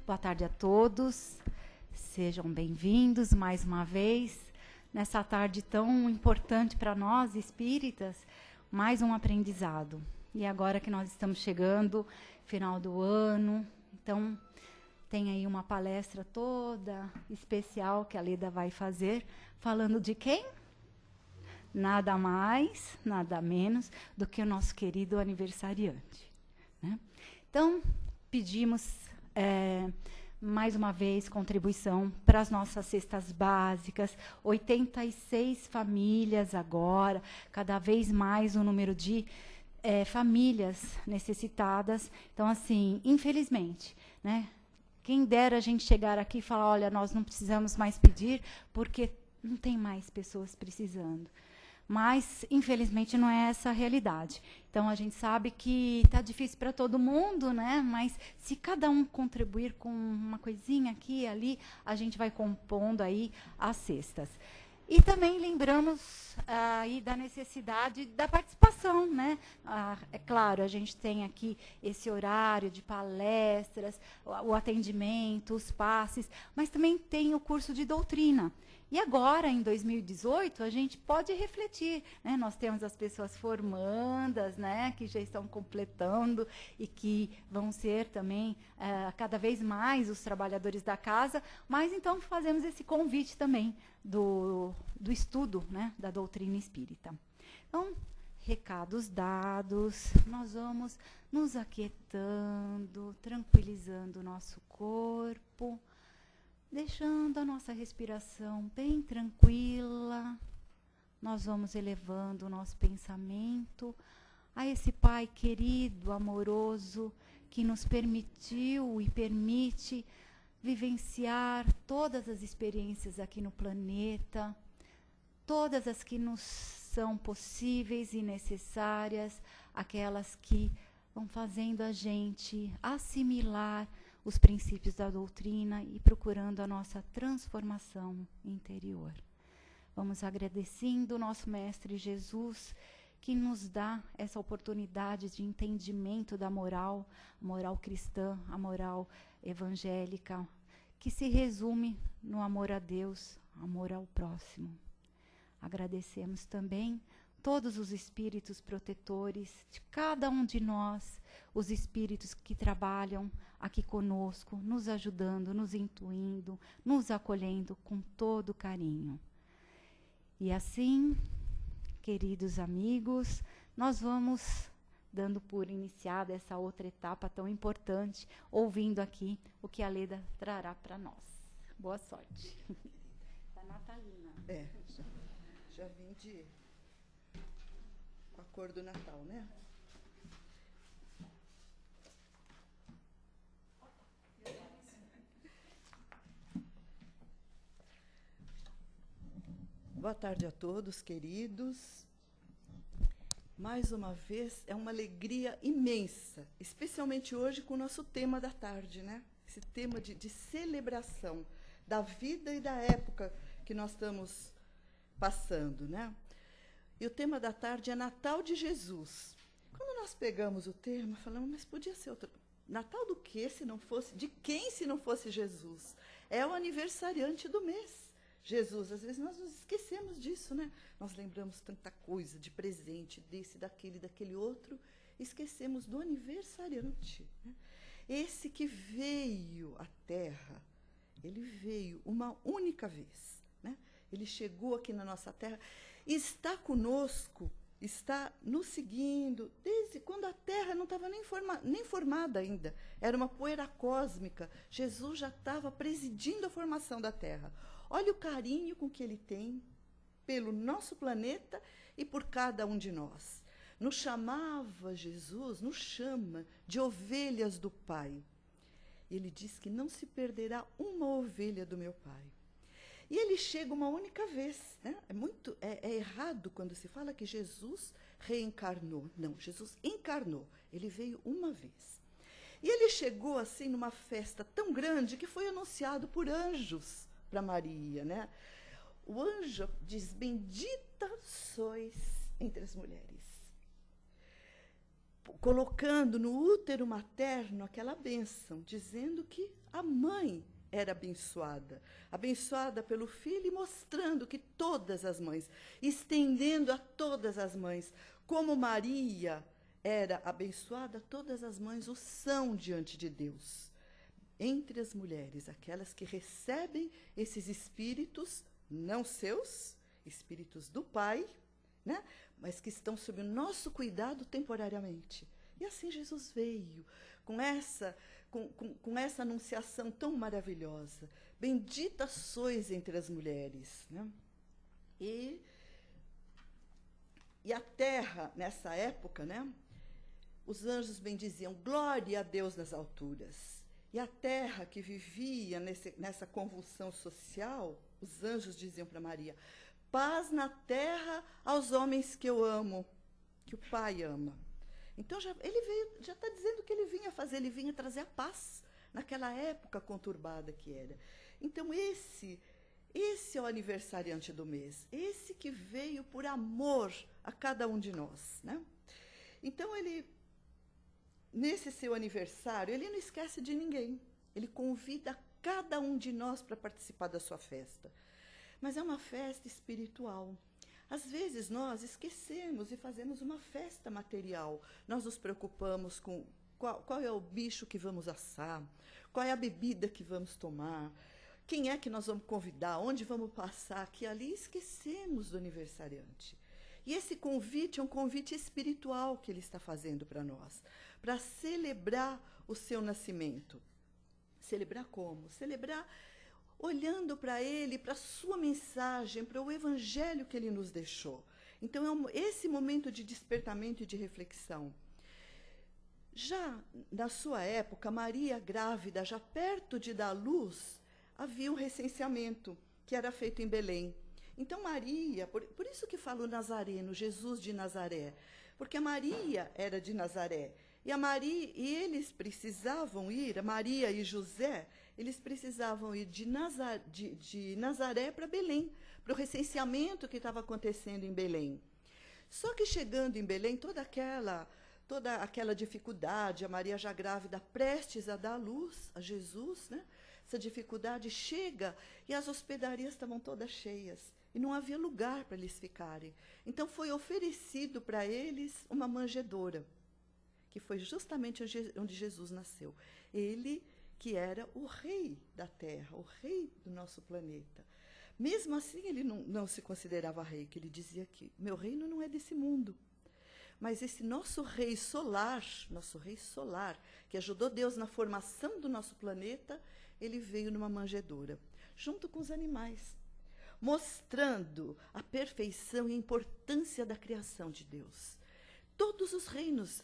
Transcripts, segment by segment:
Boa tarde a todos. Sejam bem-vindos mais uma vez nessa tarde tão importante para nós espíritas, mais um aprendizado. E agora que nós estamos chegando, final do ano, então tem aí uma palestra toda especial que a Leda vai fazer, falando de quem? Nada mais, nada menos do que o nosso querido aniversariante, né? Então, pedimos mais uma vez contribuição para as nossas cestas básicas, 86 famílias agora, cada vez mais o número de famílias necessitadas. Então, assim, infelizmente, né? Quem dera a gente chegar aqui e falar, olha, nós não precisamos mais pedir, porque não tem mais pessoas precisando. Mas, infelizmente, não é essa a realidade. Então, a gente sabe que está difícil para todo mundo, né? Mas se cada um contribuir com uma coisinha aqui e ali, a gente vai compondo aí as cestas. E também lembramos aí da necessidade da participação, né? É claro, a gente tem aqui esse horário de palestras, o atendimento, os passes, mas também tem o curso de doutrina. E agora, em 2018, a gente pode refletir, né? Nós temos as pessoas formandas, né? Que já estão completando e que vão ser também cada vez mais os trabalhadores da casa, mas então fazemos esse convite também do estudo, né? Da doutrina espírita. Então, recados dados, nós vamos nos aquietando, tranquilizando o nosso corpo, deixando a nossa respiração bem tranquila. Nós vamos elevando o nosso pensamento a esse Pai querido, amoroso, que nos permitiu e permite vivenciar todas as experiências aqui no planeta, todas as que nos são possíveis e necessárias, aquelas que vão fazendo a gente assimilar os princípios da doutrina e procurando a nossa transformação interior. Vamos agradecendo o nosso Mestre Jesus, que nos dá essa oportunidade de entendimento da moral, a moral cristã, a moral evangélica, que se resume no amor a Deus, amor ao próximo. Agradecemos também todos os espíritos protetores de cada um de nós, os espíritos que trabalham aqui conosco, nos ajudando, nos intuindo, nos acolhendo com todo carinho. E assim, queridos amigos, nós vamos dando por iniciada essa outra etapa tão importante, ouvindo aqui o que a Leda trará para nós. Boa sorte. Da Natalina. Já vim de com a cor do Natal, né? Boa tarde a todos, queridos. Mais uma vez, é uma alegria imensa, especialmente hoje com o nosso tema da tarde, né? Esse tema de celebração da vida e da época que nós estamos passando, né? E o tema da tarde é Natal de Jesus. Quando nós pegamos o tema, falamos, mas podia ser outro. Natal do quê, se não fosse? De quem, se não fosse Jesus? É o aniversariante do mês. Jesus, às vezes nós nos esquecemos disso, né? Nós lembramos tanta coisa de presente, desse, daquele outro, esquecemos do aniversariante, né? Esse que veio à Terra, ele veio uma única vez, né? Ele chegou aqui na nossa Terra, está conosco, está nos seguindo, desde quando a Terra não estava nem formada ainda, era uma poeira cósmica, Jesus já estava presidindo a formação da Terra. Olha o carinho com que ele tem pelo nosso planeta e por cada um de nós. Nos chamava Jesus, nos chama de ovelhas do Pai. Ele diz que não se perderá uma ovelha do meu Pai. E ele chega uma única vez, né? É errado quando se fala que Jesus reencarnou. Não, Jesus encarnou. Ele veio uma vez. E ele chegou assim numa festa tão grande que foi anunciado por anjos para Maria, né? O anjo diz, bendita sois entre as mulheres, colocando no útero materno aquela bênção, dizendo que A mãe era abençoada pelo filho e mostrando que todas as mães, estendendo a todas as mães, como Maria era abençoada, todas as mães o são diante de Deus. Entre as mulheres, aquelas que recebem esses espíritos, não seus, espíritos do Pai, né? Mas que estão sob o nosso cuidado temporariamente. E assim Jesus veio, com essa anunciação tão maravilhosa. Bendita sois entre as mulheres. Né? E a terra, nessa época, né? Os anjos bendiziam, glória a Deus nas alturas. E a terra que vivia nessa convulsão social, os anjos diziam para Maria, paz na terra aos homens que eu amo, que o Pai ama. Então, ele já está dizendo o que ele vinha fazer, ele vinha trazer a paz naquela época conturbada que era. Então, esse é o aniversariante do mês, esse que veio por amor a cada um de nós. Né? Então, ele, nesse seu aniversário, ele não esquece de ninguém, ele convida cada um de nós para participar da sua festa. Mas é uma festa espiritual. Às vezes nós esquecemos e fazemos uma festa material. Nós nos preocupamos com qual é o bicho que vamos assar, qual é a bebida que vamos tomar, quem é que nós vamos convidar, onde vamos passar, que ali esquecemos do aniversariante. E esse convite é um convite espiritual que ele está fazendo para nós, para celebrar o seu nascimento. Celebrar como? Celebrar olhando para ele, para a sua mensagem, para o evangelho que ele nos deixou. Então, esse momento de despertamento e de reflexão. Já na sua época, Maria grávida, já perto de dar luz, havia um recenseamento que era feito em Belém. Então, Maria, por isso que falo nazareno, Jesus de Nazaré, porque a Maria era de Nazaré. E eles precisavam ir, a Maria e José, eles precisavam ir de Nazaré para Belém, para o recenseamento que estava acontecendo em Belém. Só que chegando em Belém, toda aquela dificuldade, a Maria já grávida, prestes a dar luz a Jesus, né? Essa dificuldade chega e as hospedarias estavam todas cheias e não havia lugar para eles ficarem. Então foi oferecido para eles uma manjedoura, que foi justamente onde Jesus nasceu. Ele que era o rei da terra, o rei do nosso planeta. Mesmo assim, ele não se considerava rei, que ele dizia que meu reino não é desse mundo. Mas esse nosso rei solar, que ajudou Deus na formação do nosso planeta, ele veio numa manjedoura, junto com os animais, mostrando a perfeição e a importância da criação de Deus. Todos os reinos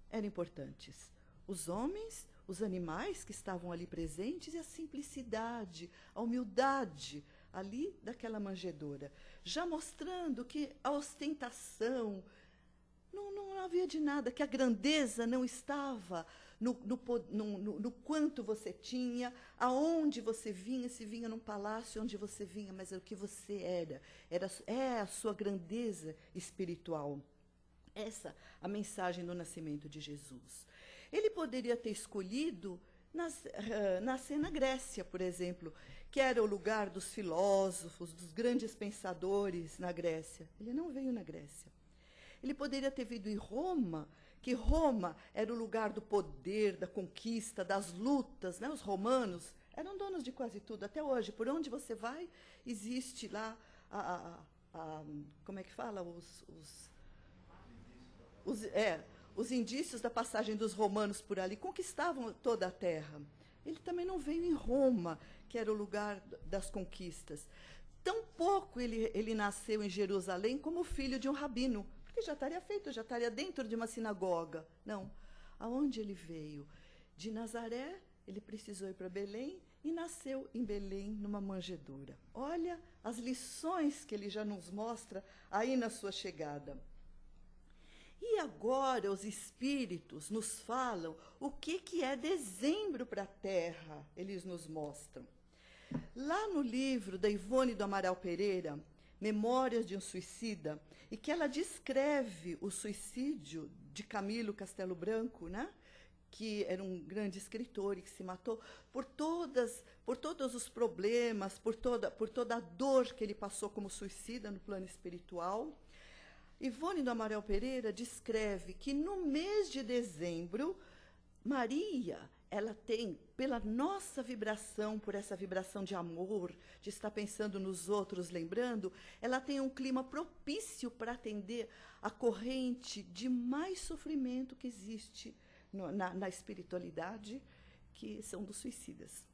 eram importantes. Os homens, os animais que estavam ali presentes e a simplicidade, a humildade ali daquela manjedoura, já mostrando que a ostentação não havia de nada, que a grandeza não estava no quanto você tinha, aonde você vinha, se vinha num palácio, onde você vinha, mas era o que você é a sua grandeza espiritual. Essa a mensagem do nascimento de Jesus. Ele poderia ter escolhido nascer na Grécia, por exemplo, que era o lugar dos filósofos, dos grandes pensadores na Grécia. Ele não veio na Grécia. Ele poderia ter vindo em Roma, que Roma era o lugar do poder, da conquista, das lutas. Né? Os romanos eram donos de quase tudo. Até hoje, por onde você vai, existe lá como é que fala? Os indícios da passagem dos romanos por ali, conquistavam toda a terra. Ele também não veio em Roma, que era o lugar das conquistas. Tampouco ele nasceu em Jerusalém como filho de um rabino, porque já estaria feito, já estaria dentro de uma sinagoga. Não. Aonde ele veio? De Nazaré, ele precisou ir para Belém e nasceu em Belém, numa manjedoura. Olha as lições que ele já nos mostra aí na sua chegada. E agora os espíritos nos falam o que é dezembro para a Terra, eles nos mostram. Lá no livro da Ivone do Amaral Pereira, Memórias de um Suicida, e que ela descreve o suicídio de Camilo Castelo Branco, né? que era um grande escritor e que se matou, por todos os problemas, por toda a dor que ele passou como suicida no plano espiritual. Ivone do Amaral Pereira descreve que no mês de dezembro, Maria, ela tem, pela nossa vibração, por essa vibração de amor, de estar pensando nos outros, lembrando, ela tem um clima propício para atender a corrente de mais sofrimento que existe na espiritualidade, que são dos suicidas.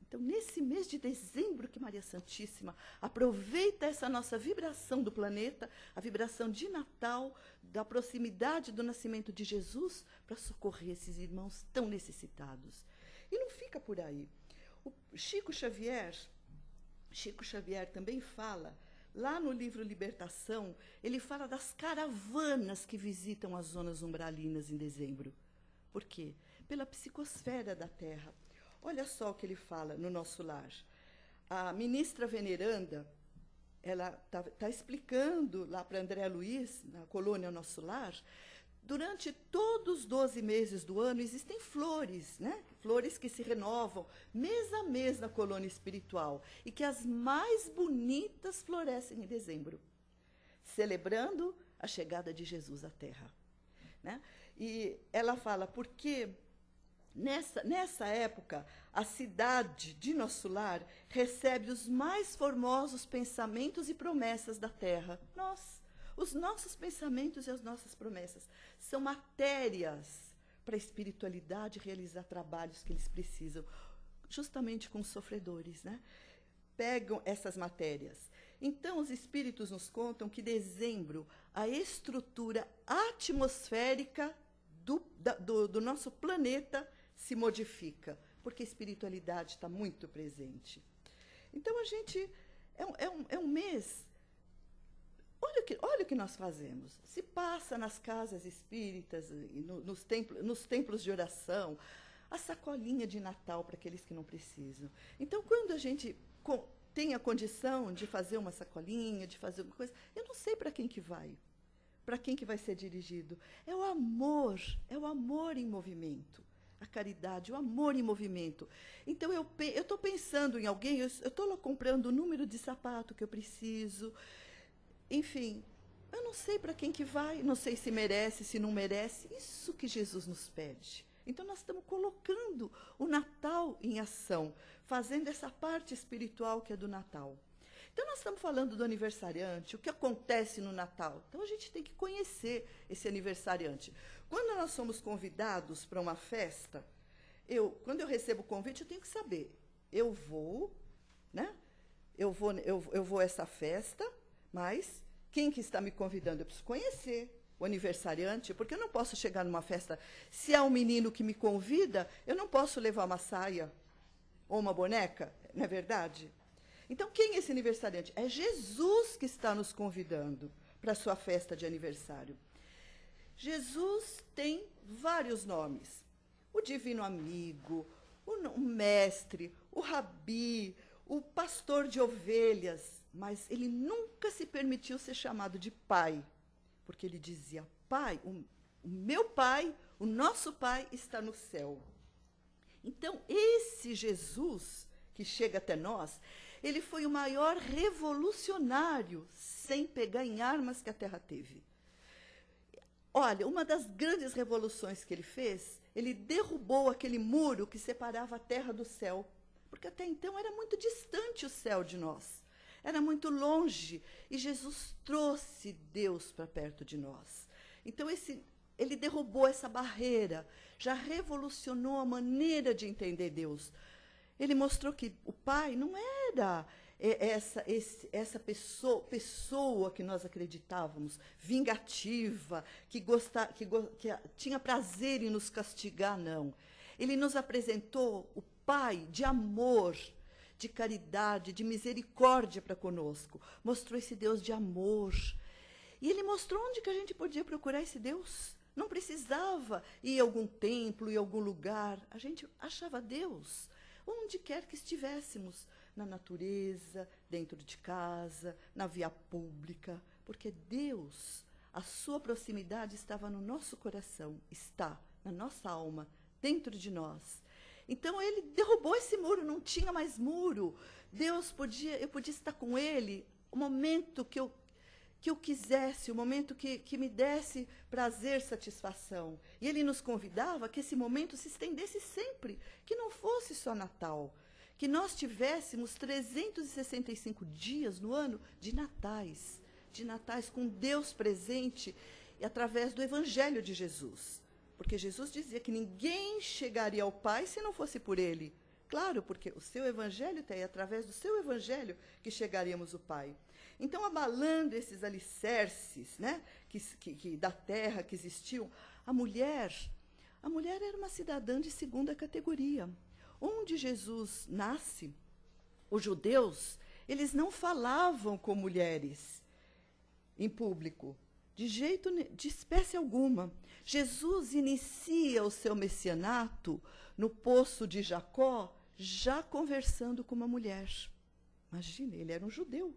Então, nesse mês de dezembro que Maria Santíssima aproveita essa nossa vibração do planeta, a vibração de Natal, da proximidade do nascimento de Jesus, para socorrer esses irmãos tão necessitados. E não fica por aí. O Chico Xavier também fala, lá no livro Libertação, ele fala das caravanas que visitam as zonas umbralinas em dezembro. Por quê? Pela psicosfera da Terra. Olha só o que ele fala no Nosso Lar. A ministra veneranda, ela está explicando lá para André Luiz, na colônia Nosso Lar, durante todos os 12 meses do ano existem flores, né? Flores que se renovam mês a mês na colônia espiritual, e que as mais bonitas florescem em dezembro, celebrando a chegada de Jesus à Terra, né? E ela fala, porque nessa época, a cidade de Nosso Lar recebe os mais formosos pensamentos e promessas da terra. Os nossos pensamentos e as nossas promessas são matérias para a espiritualidade realizar trabalhos que eles precisam, justamente com os sofredores, né? Pegam essas matérias. Então, os espíritos nos contam que, em dezembro, a estrutura atmosférica do nosso planeta se modifica, porque a espiritualidade está muito presente. Então, a gente é um mês. Olha o que nós fazemos. Se passa nas casas espíritas, nos templos de oração, a sacolinha de Natal para aqueles que não precisam. Então, quando a gente tem a condição de fazer uma sacolinha, de fazer alguma coisa, eu não sei para quem que vai. Para quem que vai ser dirigido? É o amor em movimento. A caridade, o amor em movimento. Então, eu estou pensando em alguém, eu estou lá comprando o número de sapato que eu preciso. Enfim, eu não sei para quem que vai, não sei se merece, se não merece. Isso que Jesus nos pede. Então, nós estamos colocando o Natal em ação, fazendo essa parte espiritual que é do Natal. Então, nós estamos falando do aniversariante, o que acontece no Natal. Então, a gente tem que conhecer esse aniversariante. Quando nós somos convidados para uma festa, quando eu recebo o convite, eu tenho que saber. Eu vou, né? Eu vou a essa festa, mas quem que está me convidando? Eu preciso conhecer o aniversariante, porque eu não posso chegar numa festa. Se há um menino que me convida, eu não posso levar uma saia ou uma boneca, não é verdade? Então, quem é esse aniversariante? É Jesus que está nos convidando para a sua festa de aniversário. Jesus tem vários nomes. O Divino Amigo, o Mestre, o Rabi, o Pastor de Ovelhas. Mas ele nunca se permitiu ser chamado de Pai, porque ele dizia, Pai, o meu Pai, o nosso Pai está no céu. Então, esse Jesus que chega até nós, ele foi o maior revolucionário sem pegar em armas que a Terra teve. Olha, uma das grandes revoluções que ele fez, ele derrubou aquele muro que separava a Terra do céu, porque até então era muito distante o céu de nós, era muito longe, e Jesus trouxe Deus para perto de nós. Então, ele derrubou essa barreira, já revolucionou a maneira de entender Deus. Ele mostrou que o Pai não era essa pessoa que nós acreditávamos, vingativa, que tinha prazer em nos castigar, não. Ele nos apresentou o Pai de amor, de caridade, de misericórdia para conosco. Mostrou esse Deus de amor. E ele mostrou onde que a gente podia procurar esse Deus. Não precisava ir a algum templo, ir a algum lugar. A gente achava Deus onde quer que estivéssemos, na natureza, dentro de casa, na via pública, porque Deus, a sua proximidade estava no nosso coração, está na nossa alma, dentro de nós. Então ele derrubou esse muro, não tinha mais muro. Eu podia estar com ele o momento que eu quisesse, o momento que me desse prazer, satisfação. E ele nos convidava que esse momento se estendesse sempre, que não fosse só Natal, que nós tivéssemos 365 dias no ano de natais com Deus presente através do Evangelho de Jesus. Porque Jesus dizia que ninguém chegaria ao Pai se não fosse por ele. Claro, porque o seu Evangelho é através do seu Evangelho que chegaríamos ao Pai. Então, abalando esses alicerces, né, da terra que existiam, a mulher era uma cidadã de segunda categoria. Onde Jesus nasce, os judeus, eles não falavam com mulheres em público, de espécie alguma. Jesus inicia o seu messianato no poço de Jacó, já conversando com uma mulher. Imagina, ele era um judeu,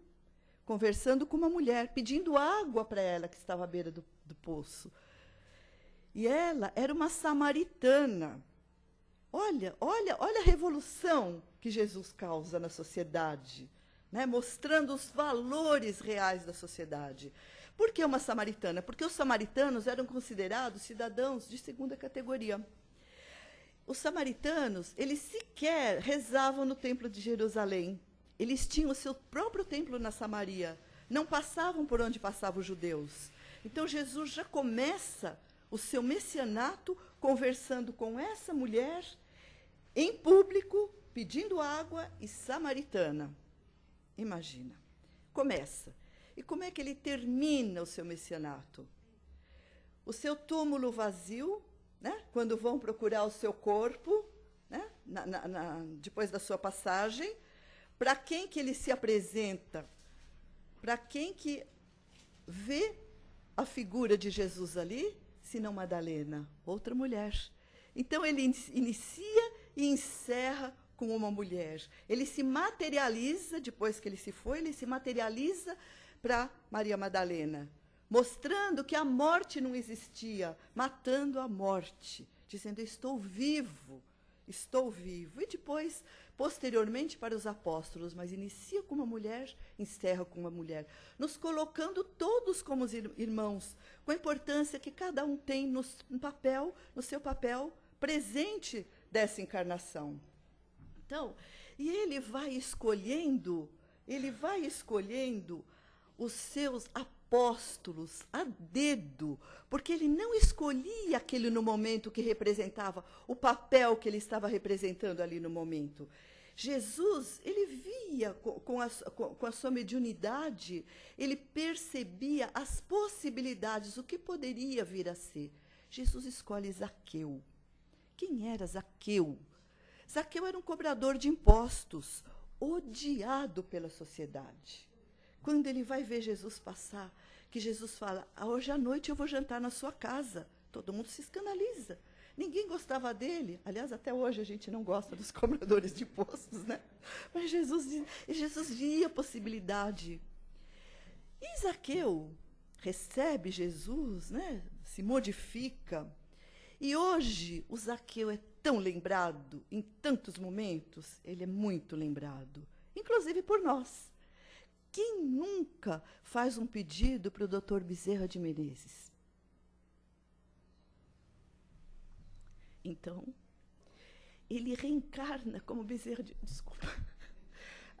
conversando com uma mulher, pedindo água para ela, que estava à beira do poço. E ela era uma samaritana. Olha a revolução que Jesus causa na sociedade, né? Mostrando os valores reais da sociedade. Por que uma samaritana? Porque os samaritanos eram considerados cidadãos de segunda categoria. Os samaritanos, eles sequer rezavam no templo de Jerusalém. Eles tinham o seu próprio templo na Samaria. Não passavam por onde passavam os judeus. Então, Jesus já começa o seu messianato conversando com essa mulher em público, pedindo água, e samaritana. Imagina. Começa. E como é que ele termina o seu messianato? O seu túmulo vazio, né? Quando vão procurar o seu corpo, né? Depois da sua passagem, para quem que ele se apresenta? Para quem que vê a figura de Jesus ali? Senão Madalena, outra mulher. Então, ele inicia e encerra com uma mulher. Ele se materializa, depois que ele se foi, ele se materializa para Maria Madalena, mostrando que a morte não existia, matando a morte, dizendo, estou vivo. E depois, posteriormente, para os apóstolos, mas inicia com uma mulher, encerra com uma mulher, nos colocando todos como irmãos, com a importância que cada um tem no seu papel presente dessa encarnação. Então, e ele vai escolhendo os seus apóstolos a dedo, porque ele não escolhia aquele no momento que representava o papel que ele estava representando ali no momento. Jesus, ele via com a sua mediunidade, ele percebia as possibilidades, o que poderia vir a ser. Jesus escolhe Zaqueu. Quem era Zaqueu? Zaqueu era um cobrador de impostos, odiado pela sociedade. Quando ele vai ver Jesus passar, que Jesus fala, hoje à noite eu vou jantar na sua casa. Todo mundo se escandaliza. Ninguém gostava dele. Aliás, até hoje a gente não gosta dos cobradores de impostos, né? Mas Jesus via a possibilidade. E Zaqueu recebe Jesus, né? Se modifica. E hoje o Zaqueu é tão lembrado, em tantos momentos, ele é muito lembrado, inclusive por nós. Quem nunca faz um pedido para o Dr. Bezerra de Menezes? Então, ele reencarna como Bezerra de... Desculpa.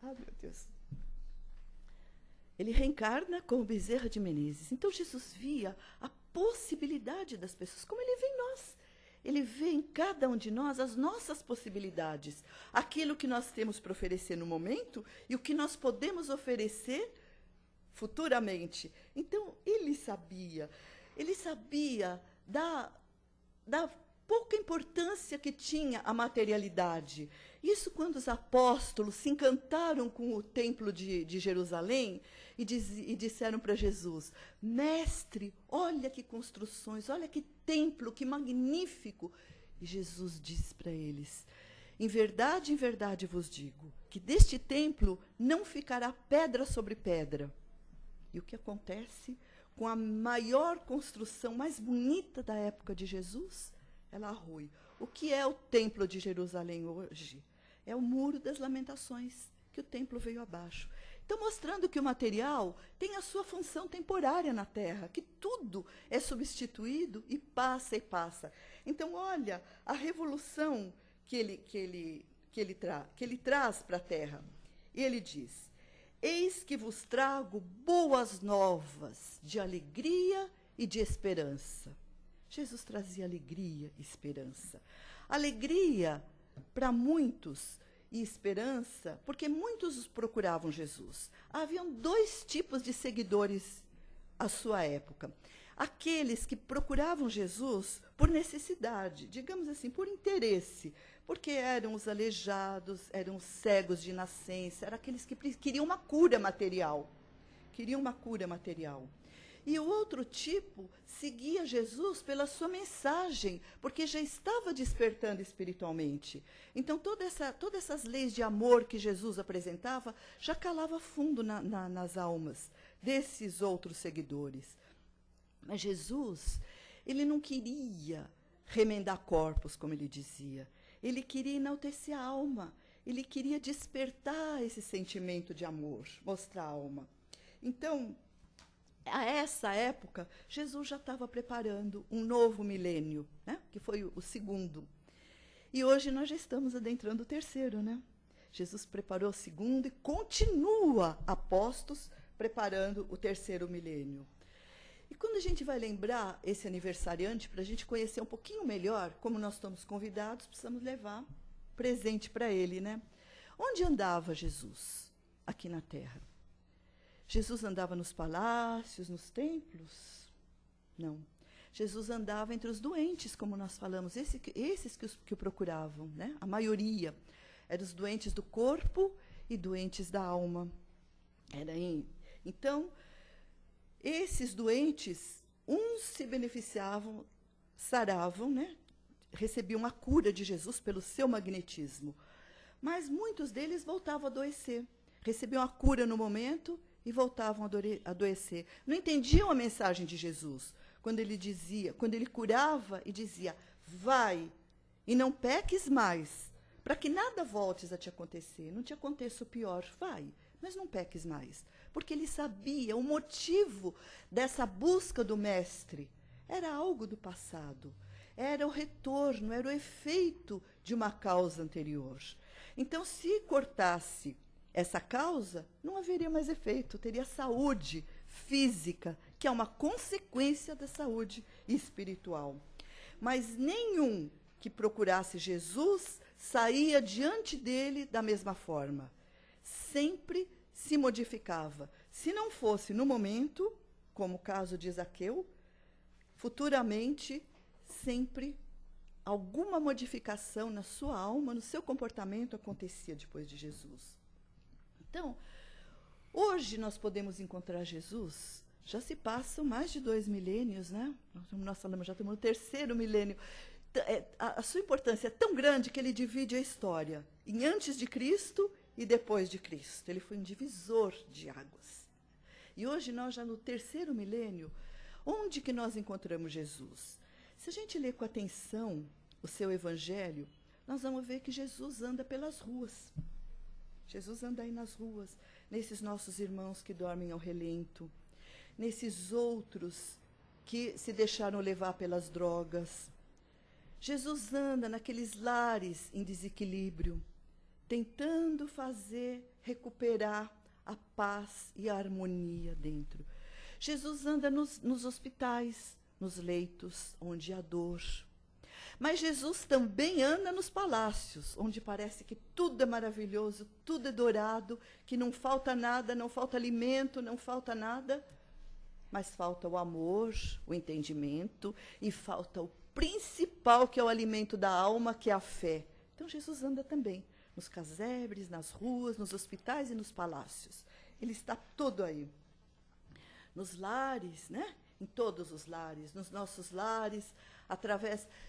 Ah, meu Deus. Ele reencarna como Bezerra de Menezes. Então, Jesus via a possibilidade das pessoas, como ele vê em nós. Ele vê em cada um de nós as nossas possibilidades, aquilo que nós temos para oferecer no momento e o que nós podemos oferecer futuramente. Então, ele sabia da pouca importância que tinha a materialidade. Isso quando os apóstolos se encantaram com o templo de Jerusalém e disseram para Jesus, mestre, olha que construções, olha que templo, que magnífico. E Jesus disse para eles, em verdade vos digo, que deste templo não ficará pedra sobre pedra. E o que acontece com a maior construção, mais bonita da época de Jesus? ela rui. O que é o Templo de Jerusalém hoje? É o Muro das Lamentações, que o templo veio abaixo. Então, mostrando que o material tem a sua função temporária na Terra, que tudo é substituído e passa e passa. Então, olha a revolução que ele traz para a Terra. E ele diz: eis que vos trago boas novas de alegria e de esperança. Jesus trazia alegria e esperança. Alegria para muitos e esperança, porque muitos procuravam Jesus. Haviam dois tipos de seguidores à sua época. Aqueles que procuravam Jesus por necessidade, digamos assim, por interesse, porque eram os aleijados, eram os cegos de nascença, eram aqueles que queriam uma cura material. Queriam uma cura material. E o outro tipo seguia Jesus pela sua mensagem, porque já estava despertando espiritualmente. Então, todas essas leis de amor que Jesus apresentava já calava fundo nas almas desses outros seguidores. Mas Jesus, ele não queria remendar corpos, como ele dizia. Ele queria enaltecer a alma. Ele queria despertar esse sentimento de amor, mostrar a alma. Então, a essa época, Jesus já estava preparando um novo milênio, né? Que foi o segundo. E hoje nós já estamos adentrando o terceiro, né? Jesus preparou o segundo e continua, apostos, preparando o terceiro milênio. E quando a gente vai lembrar esse aniversariante, para a gente conhecer um pouquinho melhor, como nós estamos convidados, precisamos levar presente para ele, né? Onde andava Jesus aqui na Terra? Jesus andava nos palácios, nos templos? Não. Jesus andava entre os doentes, como nós falamos, esses que o procuravam, né? A maioria eram os doentes do corpo e doentes da alma. Então, esses doentes, uns se beneficiavam, saravam, né? Recebiam a cura de Jesus pelo seu magnetismo. Mas muitos deles voltavam a adoecer. Recebiam a cura no momento e voltavam a adoecer. Não entendiam a mensagem de Jesus, quando ele curava e dizia: vai e não peques mais, para que nada voltes a te acontecer. Não te aconteça o pior, vai, mas não peques mais. Porque ele sabia o motivo dessa busca do mestre. Era algo do passado, era o retorno, era o efeito de uma causa anterior. Então, se cortasse essa causa, não haveria mais efeito, teria saúde física, que é uma consequência da saúde espiritual. Mas nenhum que procurasse Jesus saía diante dele da mesma forma. Sempre se modificava. Se não fosse no momento, como o caso de Zaqueu, futuramente, sempre alguma modificação na sua alma, no seu comportamento acontecia depois de Jesus. Então, hoje nós podemos encontrar Jesus, já se passam mais de 2 milênios, né? Nós falamos, já estamos no terceiro milênio. A sua importância é tão grande que ele divide a história em antes de Cristo e depois de Cristo. Ele foi um divisor de águas. E hoje nós já no terceiro milênio, onde que nós encontramos Jesus? Se a gente ler com atenção o seu evangelho, nós vamos ver que Jesus anda pelas ruas. Jesus anda aí nas ruas, nesses nossos irmãos que dormem ao relento, nesses outros que se deixaram levar pelas drogas. Jesus anda naqueles lares em desequilíbrio, tentando recuperar a paz e a harmonia dentro. Jesus anda nos hospitais, nos leitos, onde há dor. Mas Jesus também anda nos palácios, onde parece que tudo é maravilhoso, tudo é dourado, que não falta nada, não falta alimento, não falta nada. Mas falta o amor, o entendimento, e falta o principal, que é o alimento da alma, que é a fé. Então Jesus anda também nos casebres, nas ruas, nos hospitais e nos palácios. Ele está todo aí. Nos lares, né? Em todos os lares, nos nossos lares,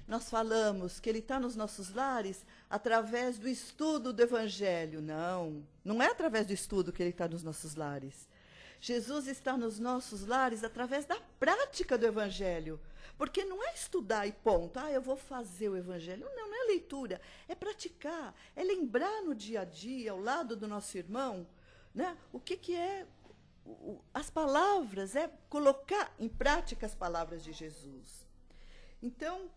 nós falamos que ele está nos nossos lares através do estudo do Evangelho. Não é através do estudo que ele está nos nossos lares. Jesus está nos nossos lares através da prática do Evangelho. Porque não é estudar e ponto. Eu vou fazer o Evangelho. Não, não é leitura. É praticar. É lembrar no dia a dia, ao lado do nosso irmão, né, o que é as palavras, é colocar em prática as palavras de Jesus. Então,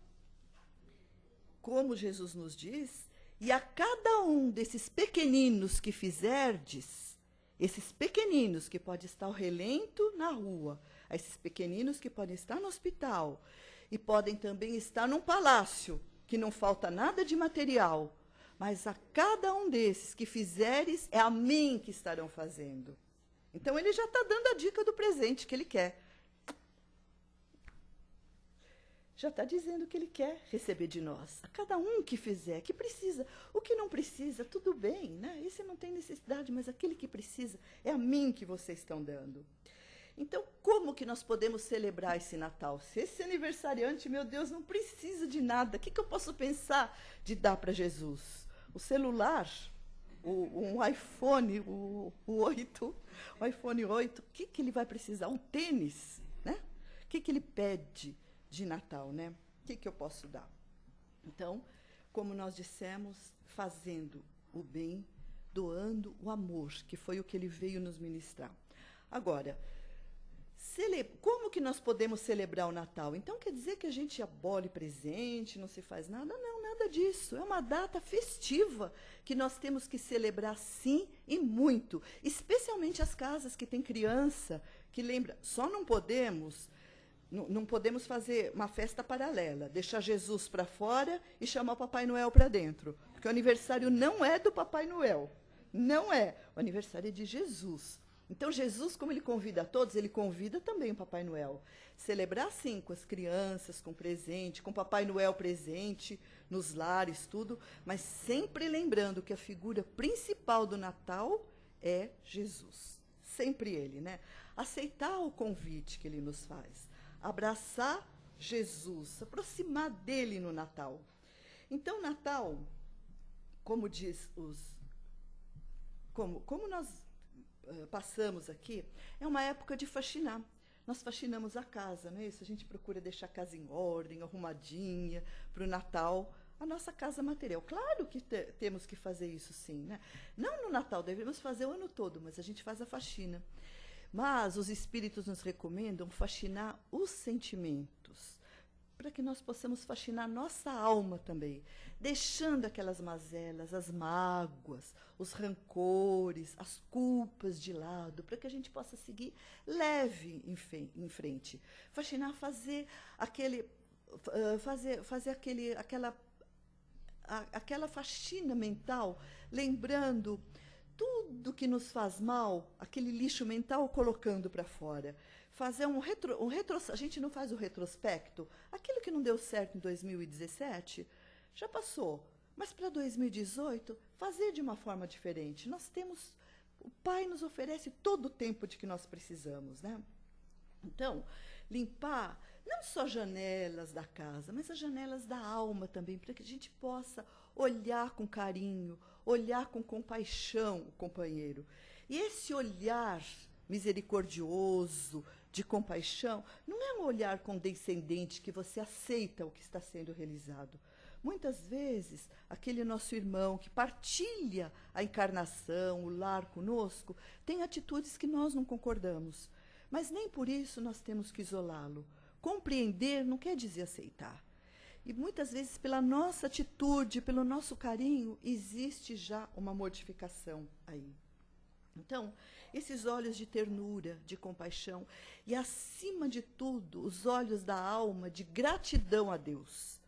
como Jesus nos diz, e a cada um desses pequeninos que fizerdes, esses pequeninos que pode estar ao relento na rua, a esses pequeninos que podem estar no hospital e podem também estar num palácio, que não falta nada de material, mas a cada um desses que fizeres, é a mim que estarão fazendo. Então, ele já está dando a dica do presente que ele quer. Já está dizendo que ele quer receber de nós. A cada um que fizer, que precisa. O que não precisa, tudo bem, né? Esse não tem necessidade, mas aquele que precisa, é a mim que vocês estão dando. Então, como que nós podemos celebrar esse Natal? Se esse aniversariante, meu Deus, não precisa de nada, o que eu posso pensar de dar para Jesus? O celular, um iPhone, o iPhone 8, o que ele vai precisar? Um tênis, né? O que ele pede de Natal, né? O que eu posso dar? Então, como nós dissemos, fazendo o bem, doando o amor, que foi o que ele veio nos ministrar. Agora, como que nós podemos celebrar o Natal? Então, quer dizer que a gente abole presente, não se faz nada? Não, nada disso. É uma data festiva que nós temos que celebrar, sim, e muito. Especialmente as casas que têm criança, que lembra, só não podemos fazer uma festa paralela, deixar Jesus para fora e chamar o Papai Noel para dentro. Porque o aniversário não é do Papai Noel. Não é. O aniversário é de Jesus. Então, Jesus, como ele convida a todos, ele convida também o Papai Noel. Celebrar, sim, com as crianças, com presente, com o Papai Noel presente, nos lares, tudo, mas sempre lembrando que a figura principal do Natal é Jesus. Sempre ele, né? Aceitar o convite que ele nos faz. Abraçar Jesus, se aproximar dele no Natal. Então, Natal, como diz como nós passamos aqui, é uma época de faxinar. Nós faxinamos a casa, não é isso? A gente procura deixar a casa em ordem, arrumadinha, para o Natal, a nossa casa material. Claro que temos que fazer isso, sim, né? Não no Natal, devemos fazer o ano todo, mas a gente faz a faxina. Mas os espíritos nos recomendam faxinar os sentimentos, para que nós possamos faxinar nossa alma também, deixando aquelas mazelas, as mágoas, os rancores, as culpas de lado, para que a gente possa seguir leve em frente. Faxinar, fazer aquela faxina mental, lembrando tudo que nos faz mal, aquele lixo mental, colocando para fora. Fazer a gente não faz o retrospecto. Aquilo que não deu certo em 2017, já passou. Mas para 2018, fazer de uma forma diferente. O Pai nos oferece todo o tempo de que nós precisamos, né? Então, limpar não só janelas da casa, mas as janelas da alma também, para que a gente possa olhar com carinho, olhar com compaixão o companheiro. E esse olhar misericordioso, de compaixão, não é um olhar condescendente que você aceita o que está sendo realizado. Muitas vezes, aquele nosso irmão que partilha a encarnação, o lar conosco, tem atitudes que nós não concordamos. Mas nem por isso nós temos que isolá-lo. Compreender não quer dizer aceitar. E muitas vezes, pela nossa atitude, pelo nosso carinho, existe já uma modificação aí. Então, esses olhos de ternura, de compaixão, e, acima de tudo, os olhos da alma de gratidão a Deus.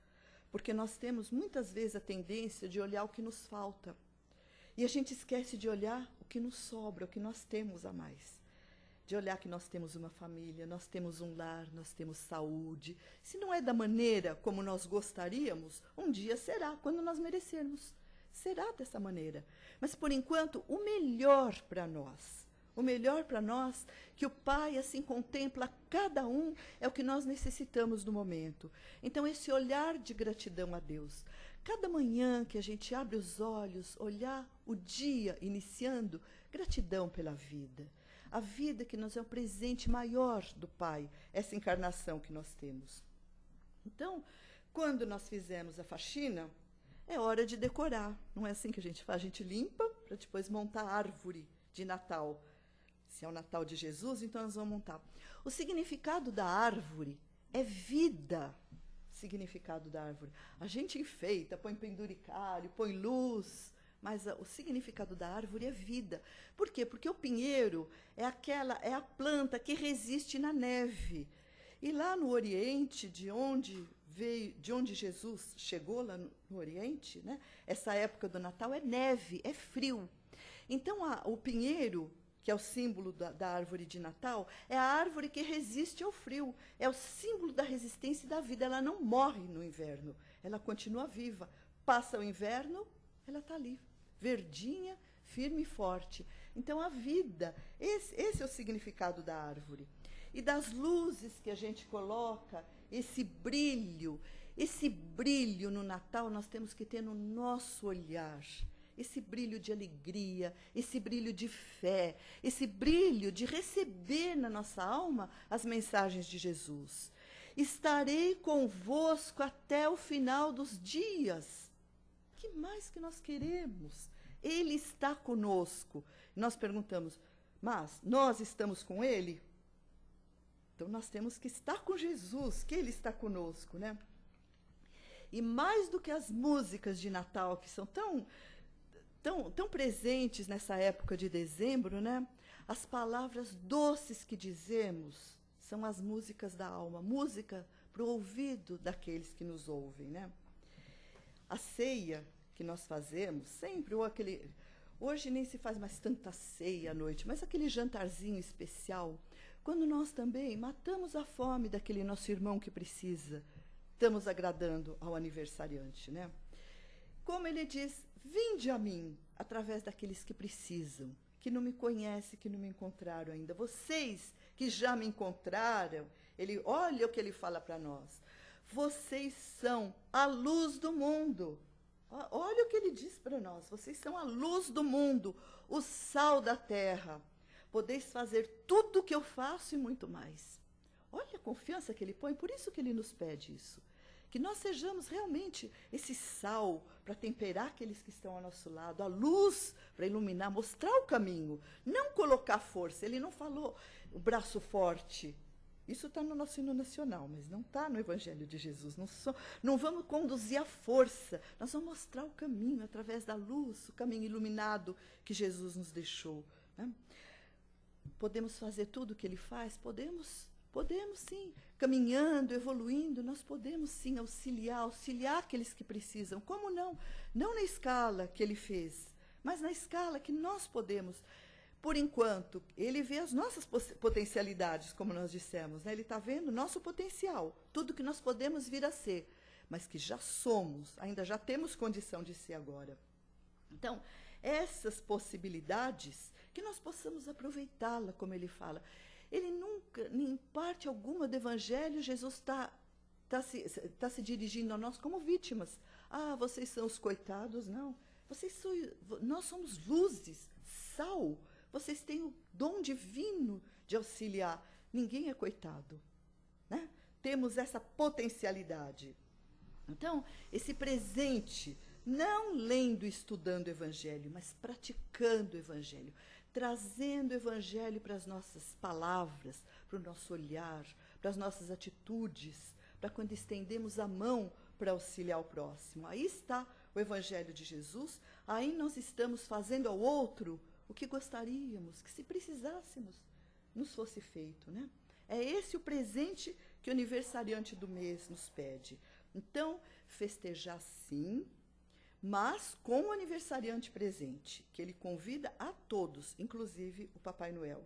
Porque nós temos, muitas vezes, a tendência de olhar o que nos falta. E a gente esquece de olhar o que nos sobra, o que nós temos a mais. De olhar que nós temos uma família, nós temos um lar, nós temos saúde. Se não é da maneira como nós gostaríamos, um dia será, quando nós merecermos. Será dessa maneira. Mas, por enquanto, o melhor para nós, que o Pai assim contempla cada um, é o que nós necessitamos no momento. Então, esse olhar de gratidão a Deus. Cada manhã que a gente abre os olhos, olhar o dia iniciando, gratidão pela vida. A vida que nos é o presente maior do Pai, essa encarnação que nós temos. Então, quando nós fizemos a faxina, é hora de decorar. Não é assim que a gente faz? A gente limpa para depois montar a árvore de Natal. Se é o Natal de Jesus, então nós vamos montar. O significado da árvore é vida. Significado da árvore. A gente enfeita, põe penduricalho, põe luz, mas o significado da árvore é vida. Por quê? Porque o pinheiro é a planta que resiste na neve. E lá no Oriente, de onde Jesus chegou lá no Oriente, né? Essa época do Natal é neve, é frio. Então o pinheiro, que é o símbolo da árvore de Natal, é a árvore que resiste ao frio. É o símbolo da resistência e da vida. Ela não morre no inverno, ela continua viva. Passa o inverno, ela está ali, verdinha, firme e forte. Então, a vida, esse é o significado da árvore. E das luzes que a gente coloca, esse brilho no Natal, nós temos que ter no nosso olhar. Esse brilho de alegria, esse brilho de fé, esse brilho de receber na nossa alma as mensagens de Jesus. Estarei convosco até o final dos dias. Que mais que nós queremos? Ele está conosco. Nós perguntamos, mas nós estamos com Ele? Então nós temos que estar com Jesus, que Ele está conosco, né? E mais do que as músicas de Natal, que são tão presentes nessa época de dezembro, né? As palavras doces que dizemos são as músicas da alma, música para o ouvido daqueles que nos ouvem, né? A ceia que nós fazemos, sempre, hoje nem se faz mais tanta ceia à noite, mas aquele jantarzinho especial, quando nós também matamos a fome daquele nosso irmão que precisa, estamos agradando ao aniversariante, né? Como ele diz, vinde a mim, através daqueles que precisam, que não me conhecem, que não me encontraram ainda. Vocês que já me encontraram, olha o que ele fala para nós. Vocês são a luz do mundo. Olha o que ele diz para nós. Vocês são a luz do mundo, o sal da terra. Podeis fazer tudo o que eu faço e muito mais. Olha a confiança que ele põe, por isso que ele nos pede isso. Que nós sejamos realmente esse sal para temperar aqueles que estão ao nosso lado, a luz para iluminar, mostrar o caminho, não colocar força. Ele não falou o braço forte. Isso está no nosso hino nacional, mas não está no Evangelho de Jesus. Não vamos conduzir a força, nós vamos mostrar o caminho através da luz, o caminho iluminado que Jesus nos deixou, né? Podemos fazer tudo o que ele faz? Podemos sim, caminhando, evoluindo, nós podemos sim auxiliar aqueles que precisam. Como não? Não na escala que ele fez, mas na escala que nós podemos. Por enquanto, ele vê as nossas potencialidades, como nós dissemos, né? Ele está vendo o nosso potencial, tudo que nós podemos vir a ser, mas que já somos, ainda já temos condição de ser agora. Então, essas possibilidades, que nós possamos aproveitá-la, como ele fala. Ele nunca, em parte alguma do Evangelho, Jesus está se dirigindo a nós como vítimas. Ah, vocês são os coitados. Não. Nós somos luzes, sal. Vocês têm o dom divino de auxiliar. Ninguém é coitado, né? Temos essa potencialidade. Então, esse presente, não lendo e estudando o Evangelho, mas praticando o Evangelho, trazendo o Evangelho para as nossas palavras, para o nosso olhar, para as nossas atitudes, para quando estendemos a mão para auxiliar o próximo. Aí está o Evangelho de Jesus, aí nós estamos fazendo ao outro o que gostaríamos, que se precisássemos, nos fosse feito, né? É esse o presente que o aniversariante do mês nos pede. Então, festejar sim, mas com o aniversariante presente, que ele convida a todos, inclusive o Papai Noel.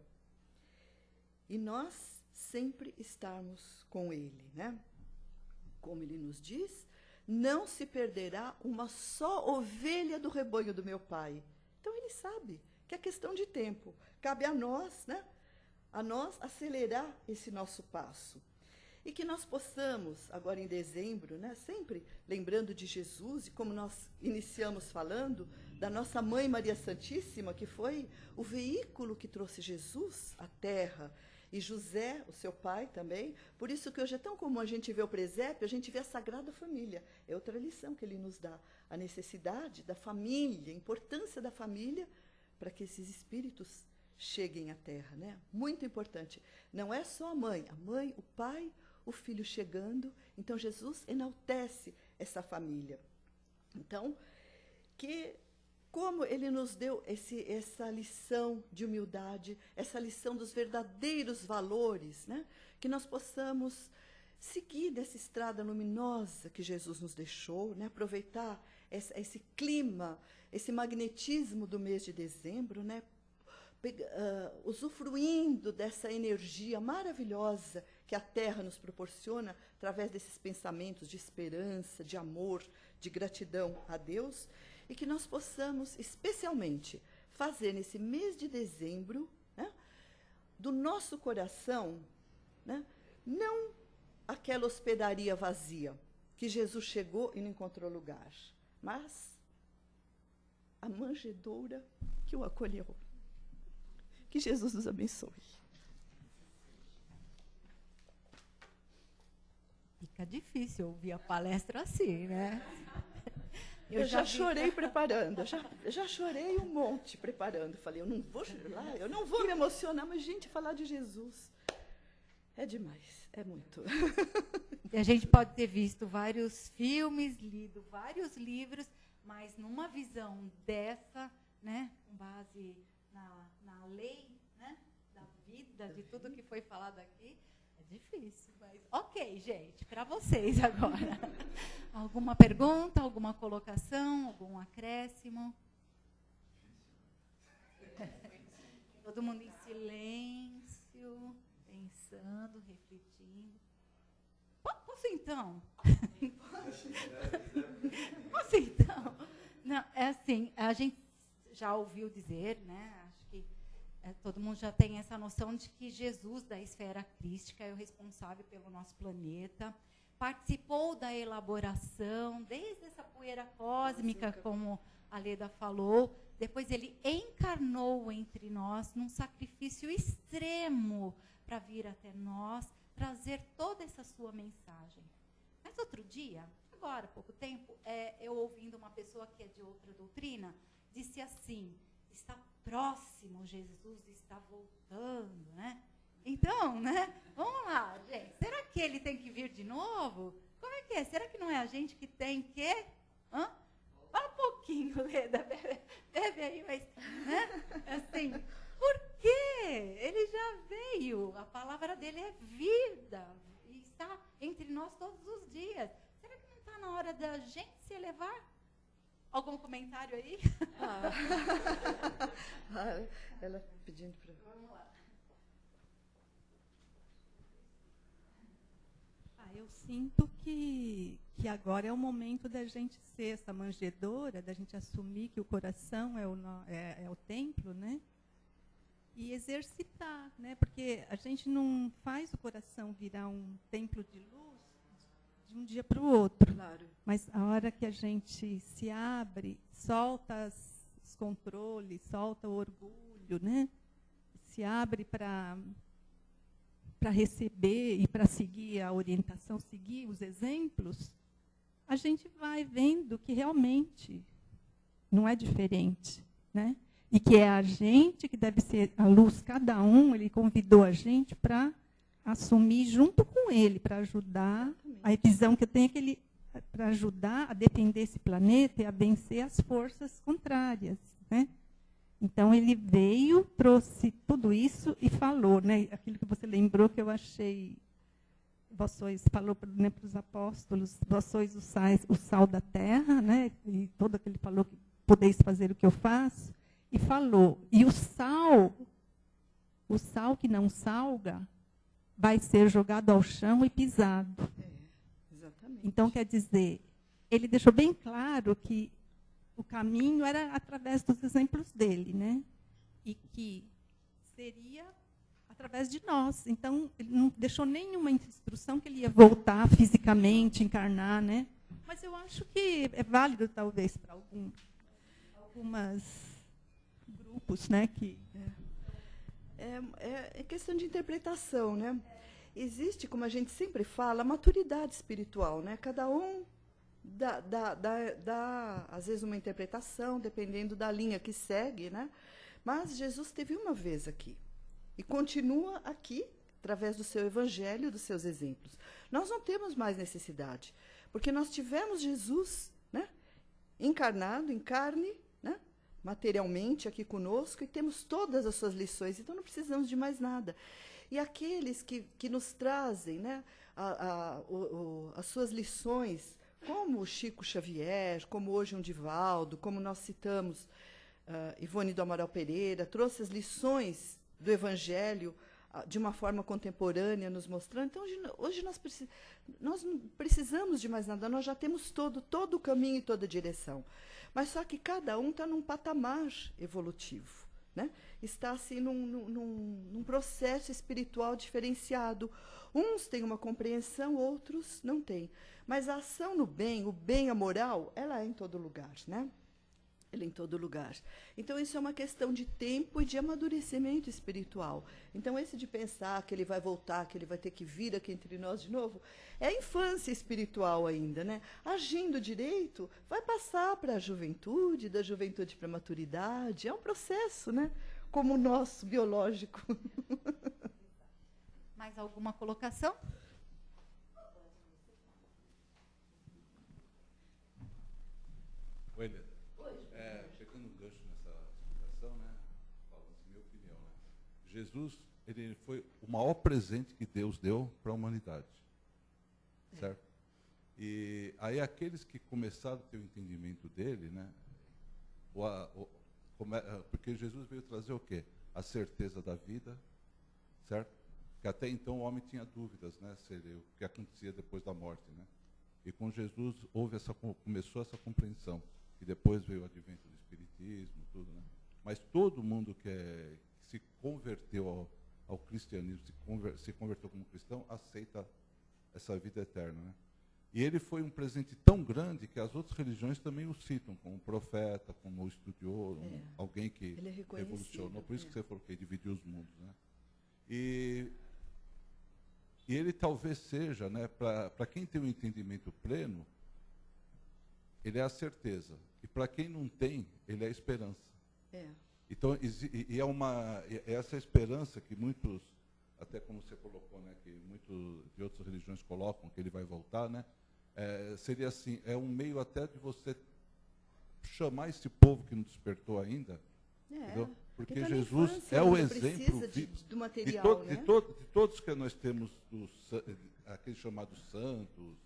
E nós sempre estarmos com ele, né? Como ele nos diz, não se perderá uma só ovelha do rebanho do meu Pai. Então ele sabe que é questão de tempo. Cabe a nós, né? A nós acelerar esse nosso passo. E que nós possamos, agora em dezembro, né, sempre lembrando de Jesus, e como nós iniciamos falando, da nossa Mãe Maria Santíssima, que foi o veículo que trouxe Jesus à Terra, e José, o seu pai também. Por isso que hoje é tão comum a gente ver o presépio, a gente vê a Sagrada Família. É outra lição que ele nos dá, a necessidade da família, a importância da família para que esses espíritos cheguem à Terra, né? Muito importante. Não é só a mãe, o pai, o filho chegando. Então, Jesus enaltece essa família. Então, como ele nos deu essa lição de humildade, essa lição dos verdadeiros valores, né? Que nós possamos seguir nessa estrada luminosa que Jesus nos deixou, né? Aproveitar esse clima, esse magnetismo do mês de dezembro, né? Usufruindo dessa energia maravilhosa que a Terra nos proporciona através desses pensamentos de esperança, de amor, de gratidão a Deus, e que nós possamos, especialmente, fazer nesse mês de dezembro, né, do nosso coração, né, não aquela hospedaria vazia, que Jesus chegou e não encontrou lugar, mas a manjedoura que o acolheu. Que Jesus nos abençoe. Fica difícil ouvir a palestra assim, né? Eu já chorei preparando, já chorei um monte preparando. Falei, eu não vou me emocionar, mas, gente, falar de Jesus é demais, é muito. E a gente pode ter visto vários filmes, lido vários livros, mas numa visão dessa, né, com base na lei, né, da vida, de tudo que foi falado aqui, é difícil. Mas ok, gente, para vocês agora. Alguma pergunta, alguma colocação, algum acréscimo? Todo mundo em silêncio, pensando, refletindo. Posso então? Posso então? Não, é assim, a gente já ouviu dizer, né? Acho que todo mundo já tem essa noção de que Jesus, da esfera crística, é o responsável pelo nosso planeta. Participou da elaboração, desde essa poeira cósmica, como a Leda falou. Depois ele encarnou entre nós num sacrifício extremo para vir até nós, trazer toda essa sua mensagem. Mas outro dia, agora, há pouco tempo, eu ouvindo uma pessoa que é de outra doutrina, disse assim, está próximo, Jesus está voltando, né? Então, né? Vamos lá, gente. Será que ele tem que vir de novo? Como é que é? Será que não é a gente que tem que... Hã? Fala um pouquinho, Leda. Bebe aí, mas... Né? Assim, por quê? Ele já veio. A palavra dele é vida. E está entre nós todos os dias. Será que não está na hora da gente se elevar? Algum comentário aí? Ela pedindo para... Vamos lá. Eu sinto que agora é o momento da gente ser essa manjedora, da gente assumir que o coração é o templo, né? E exercitar, né? Porque a gente não faz o coração virar um templo de luz de um dia para o outro. Claro. Mas a hora que a gente se abre, solta os controles, solta o orgulho, né? Se abre para receber e para seguir a orientação, seguir os exemplos, a gente vai vendo que realmente não é diferente, né? E que é a gente que deve ser a luz, cada um, ele convidou a gente para assumir junto com ele, para ajudar. Exatamente. A visão que eu tenho é que ele, para ajudar a defender esse planeta e a vencer as forças contrárias, né? Então, ele veio, trouxe tudo isso e falou, né? Aquilo que você lembrou que eu achei, vós sois, falou para os apóstolos, vós sois o sal da terra, né? E todo aquele falou que podeis fazer o que eu faço, e falou, e o sal que não salga, vai ser jogado ao chão e pisado. Exatamente. Então, quer dizer, ele deixou bem claro que o caminho era através dos exemplos dele, né? E que seria através de nós. Então, ele não deixou nenhuma instrução que ele ia voltar fisicamente, encarnar, né? Mas eu acho que é válido, talvez, para algum alguns grupos, né, que... É questão de interpretação, né? Existe, como a gente sempre fala, a maturidade espiritual, né? Cada um dá, às vezes, uma interpretação, dependendo da linha que segue, né? Mas Jesus esteve uma vez aqui e continua aqui, através do seu evangelho, dos seus exemplos. Nós não temos mais necessidade, porque nós tivemos Jesus, né, encarnado, em carne, né, materialmente aqui conosco, e temos todas as suas lições, então não precisamos de mais nada. E aqueles que nos trazem, né, as suas lições, como o Chico Xavier, como hoje um Divaldo, como nós citamos Ivone do Amaral Pereira, trouxe as lições do Evangelho de uma forma contemporânea, nos mostrando. Então, hoje nós não precisamos de mais nada, nós já temos todo o caminho e toda a direção. Mas só que cada um está num patamar evolutivo, né? Está assim num processo espiritual diferenciado. Uns têm uma compreensão, outros não têm. Mas a ação no bem, o bem, a moral, ela é em todo lugar, né? Ele é em todo lugar. Então, isso é uma questão de tempo e de amadurecimento espiritual. Então, esse de pensar que ele vai voltar, que ele vai ter que vir aqui entre nós de novo, é a infância espiritual ainda, né? Agindo direito, vai passar para a juventude, da juventude para a maturidade. É um processo, né? Como o nosso, biológico. Mais alguma colocação? Oi, Leda. Pegando um gancho nessa explicação, né? Falando assim, minha opinião, né? Jesus, ele foi o maior presente que Deus deu para a humanidade. Certo? E aí aqueles que começaram a ter o entendimento dele, né? Porque Jesus veio trazer o quê? A certeza da vida, certo? Que até então o homem tinha dúvidas, né? O que acontecia depois da morte, né? E com Jesus começou essa compreensão. E depois veio o advento do espiritismo, tudo, né? Mas todo mundo que se converteu ao cristianismo, se converteu como cristão, aceita essa vida eterna, né? E ele foi um presente tão grande que as outras religiões também o citam como profeta, como estudioso, alguém que revolucionou. Por isso que você falou que dividiu os mundos, né? E ele talvez seja, né, para quem tem um entendimento pleno, ele é a certeza. E para quem não tem, ele é a esperança. Então, é essa esperança que muitos, até como você colocou, né, que muitos de outras religiões colocam, que ele vai voltar, né, seria assim, é um meio até de você chamar esse povo que não despertou ainda, entendeu? Porque tá Jesus é o exemplo do material, de todos que nós temos, aqueles chamados santos,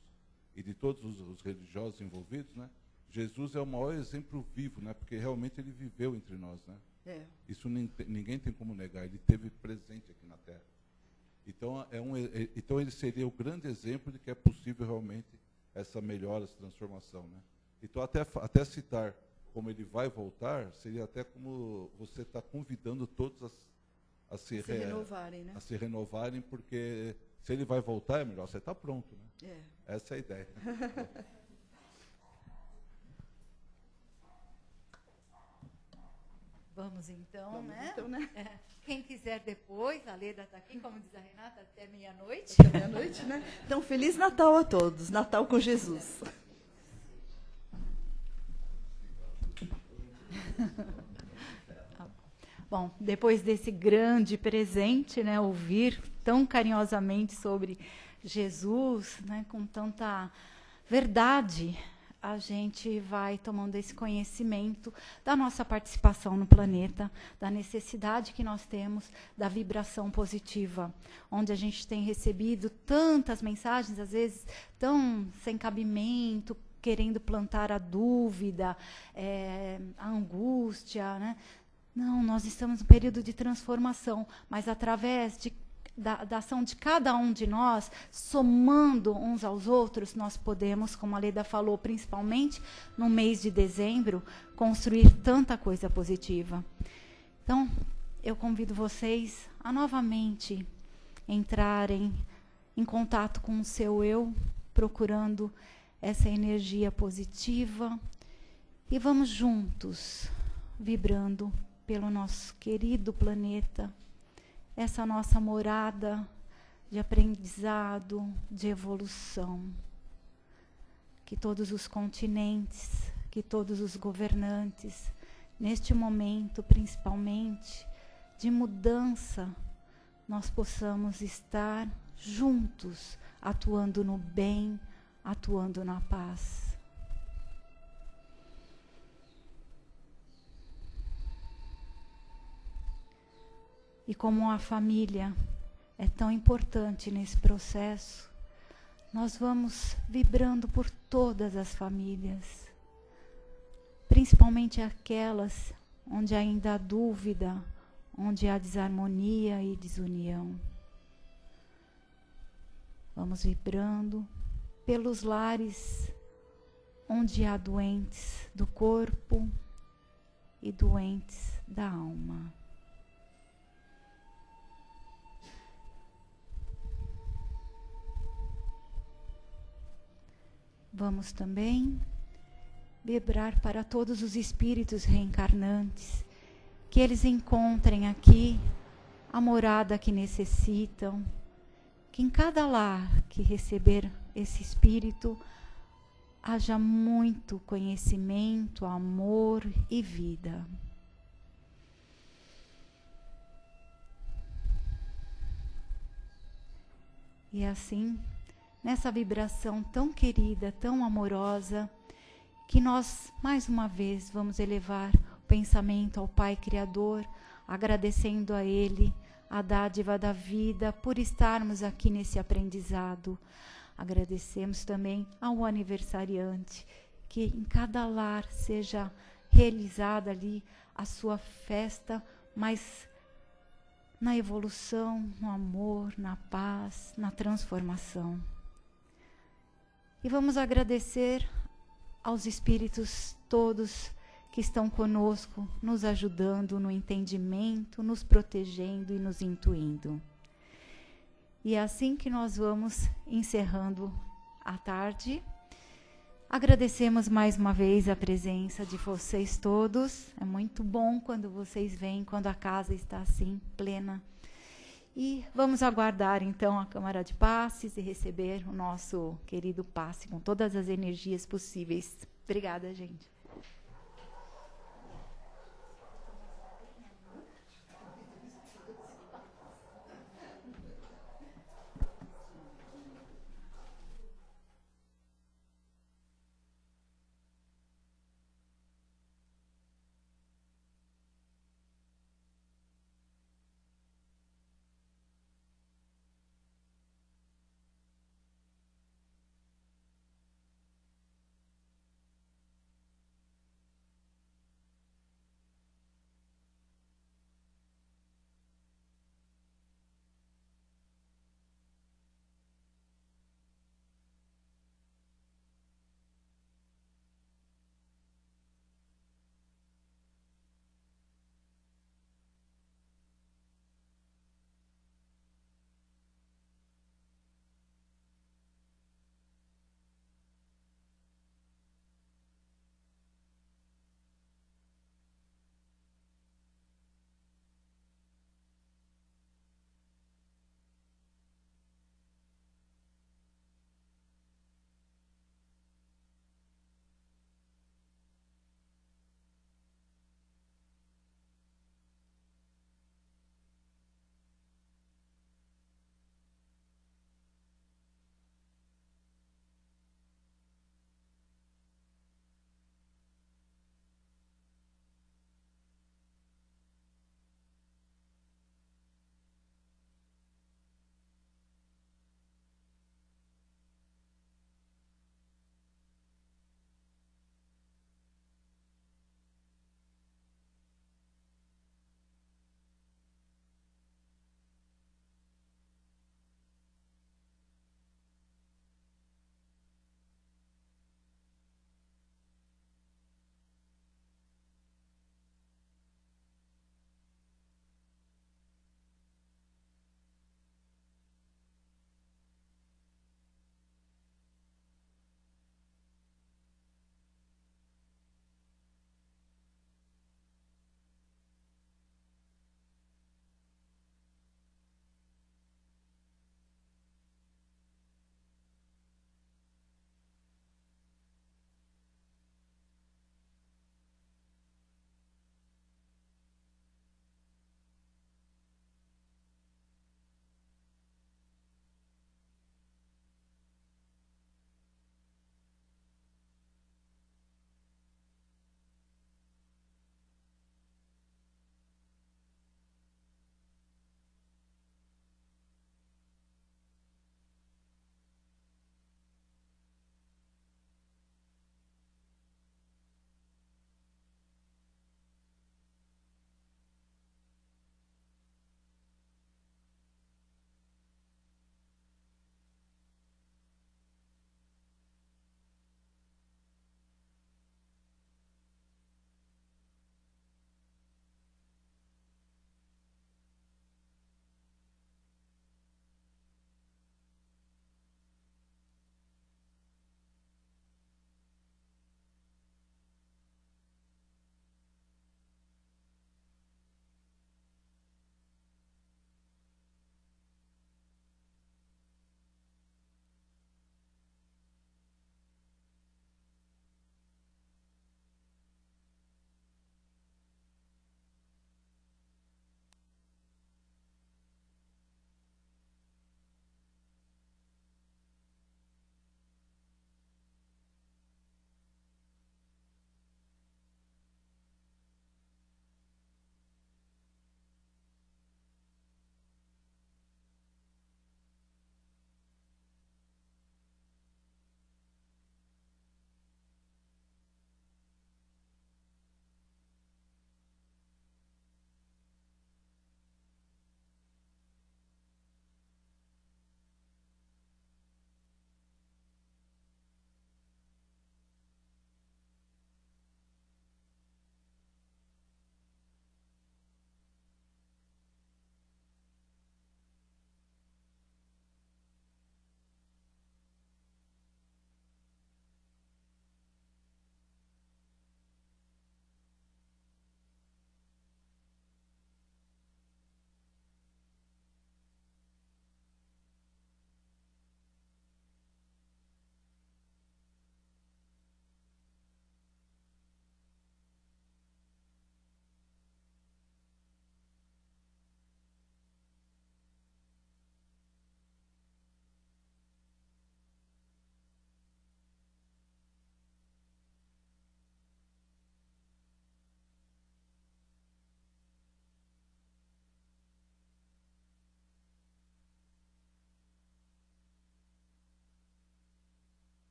e de todos os religiosos envolvidos, né? Jesus é o maior exemplo vivo, né? Porque realmente ele viveu entre nós, né? Isso ninguém tem como negar, ele esteve presente aqui na Terra. Então, então ele seria o grande exemplo de que é possível realmente essa melhora, essa transformação, né? Então, até citar como ele vai voltar, seria até como você está convidando todos a se renovarem, né? A se renovarem, porque se ele vai voltar, é melhor você estar pronto, né? Essa é a ideia. Vamos então, né? Quem quiser depois, a Leda está aqui, como diz a Renata, até meia-noite. Até meia-noite, né? Então, Feliz Natal a todos. Natal com Jesus. Bom, depois desse grande presente, né, ouvir tão carinhosamente sobre Jesus, né, com tanta verdade, a gente vai tomando esse conhecimento da nossa participação no planeta, da necessidade que nós temos da vibração positiva, onde a gente tem recebido tantas mensagens, às vezes tão sem cabimento, querendo plantar a dúvida, a angústia, né? Não, nós estamos num período de transformação, mas através da ação de cada um de nós, somando uns aos outros, nós podemos, como a Leda falou, principalmente no mês de dezembro, construir tanta coisa positiva. Então, eu convido vocês a novamente entrarem em contato com o seu eu, procurando essa energia positiva, E vamos juntos, vibrando pelo nosso querido planeta, essa nossa morada de aprendizado, de evolução. Que todos os continentes, que todos os governantes, neste momento principalmente de mudança, nós possamos estar juntos, atuando no bem, atuando na paz. E como a família é tão importante nesse processo, nós vamos vibrando por todas as famílias, principalmente aquelas onde ainda há dúvida, onde há desarmonia e desunião. Vamos vibrando pelos lares onde há doentes do corpo e doentes da alma. Vamos também vibrar para todos os espíritos reencarnantes, que eles encontrem aqui a morada que necessitam, que em cada lar que receber esse espírito haja muito conhecimento, amor e vida. E assim, nessa vibração tão querida, tão amorosa, que nós, mais uma vez, vamos elevar o pensamento ao Pai Criador, agradecendo a Ele a dádiva da vida por estarmos aqui nesse aprendizado. Agradecemos também ao aniversariante, que em cada lar seja realizada ali a sua festa, mas na evolução, no amor, na paz, na transformação. E vamos agradecer aos espíritos todos que estão conosco, nos ajudando no entendimento, nos protegendo e nos intuindo. E é assim que nós vamos encerrando a tarde. Agradecemos mais uma vez a presença de vocês todos. É muito bom quando vocês vêm, quando a casa está assim, plena. E vamos aguardar, então, a Câmara de Passes e receber o nosso querido passe com todas as energias possíveis. Obrigada, gente.